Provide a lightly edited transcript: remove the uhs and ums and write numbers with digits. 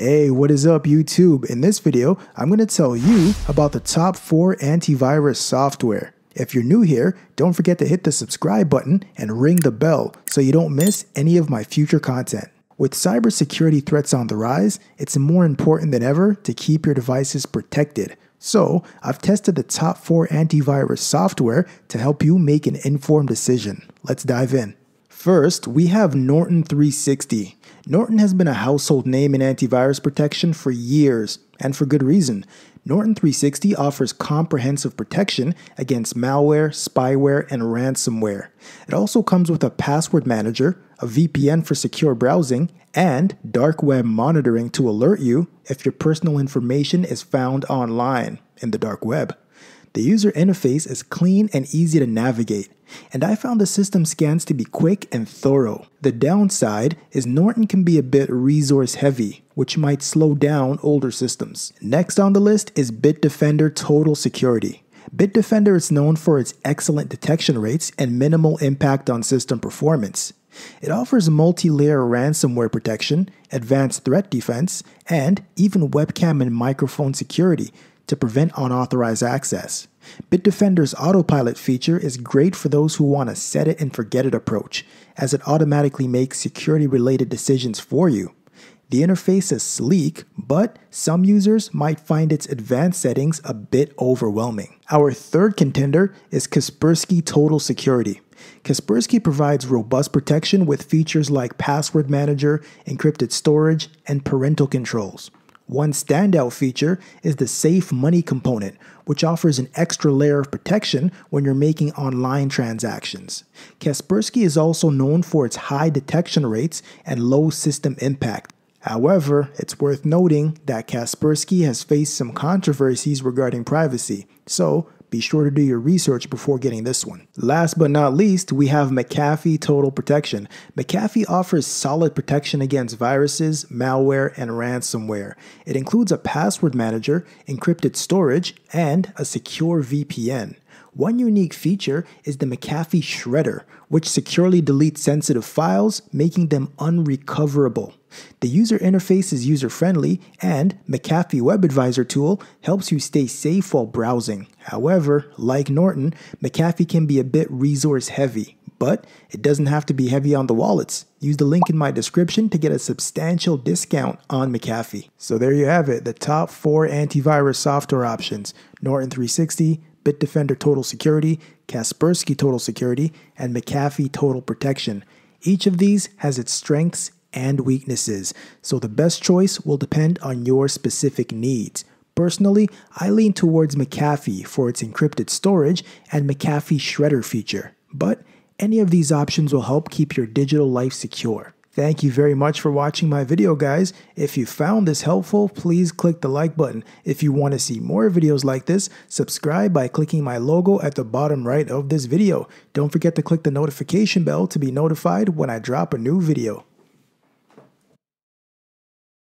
Hey, what is up YouTube? In this video, I'm going to tell you about the top 4 antivirus software. If you're new here, don't forget to hit the subscribe button and ring the bell so you don't miss any of my future content. With cybersecurity threats on the rise, it's more important than ever to keep your devices protected. So, I've tested the top 4 antivirus software to help you make an informed decision. Let's dive in. First, we have Norton 360. Norton has been a household name in antivirus protection for years, and for good reason. Norton 360 offers comprehensive protection against malware, spyware, and ransomware. It also comes with a password manager, a VPN for secure browsing, and dark web monitoring to alert you if your personal information is found online in the dark web. The user interface is clean and easy to navigate, and I found the system scans to be quick and thorough. The downside is Norton can be a bit resource heavy, which might slow down older systems. Next on the list is Bitdefender Total Security. Bitdefender is known for its excellent detection rates and minimal impact on system performance. It offers multi-layer ransomware protection, advanced threat defense, and even webcam and microphone security to prevent unauthorized access. Bitdefender's autopilot feature is great for those who want a set it and forget it approach, as it automatically makes security-related decisions for you. The interface is sleek, but some users might find its advanced settings a bit overwhelming. Our third contender is Kaspersky Total Security. Kaspersky provides robust protection with features like password manager, encrypted storage, and parental controls. One standout feature is the Safe Money component, which offers an extra layer of protection when you're making online transactions. Kaspersky is also known for its high detection rates and low system impact. However, it's worth noting that Kaspersky has faced some controversies regarding privacy, so be sure to do your research before getting this one. Last but not least, we have McAfee Total Protection. McAfee offers solid protection against viruses, malware, and ransomware. It includes a password manager, encrypted storage, and a secure VPN. One unique feature is the McAfee Shredder, which securely deletes sensitive files, making them unrecoverable. The user interface is user-friendly, and McAfee Web Advisor tool helps you stay safe while browsing. However, like Norton, McAfee can be a bit resource-heavy, but it doesn't have to be heavy on the wallets. Use the link in my description to get a substantial discount on McAfee. So there you have it, the top 4 antivirus software options: Norton 360, Bitdefender Total Security, Kaspersky Total Security, and McAfee Total Protection. Each of these has its strengths and weaknesses, so the best choice will depend on your specific needs. Personally, I lean towards McAfee for its encrypted storage and McAfee Shredder feature, but any of these options will help keep your digital life secure. Thank you very much for watching my video, guys. If you found this helpful, please click the like button. If you want to see more videos like this, subscribe by clicking my logo at the bottom right of this video. Don't forget to click the notification bell to be notified when I drop a new video.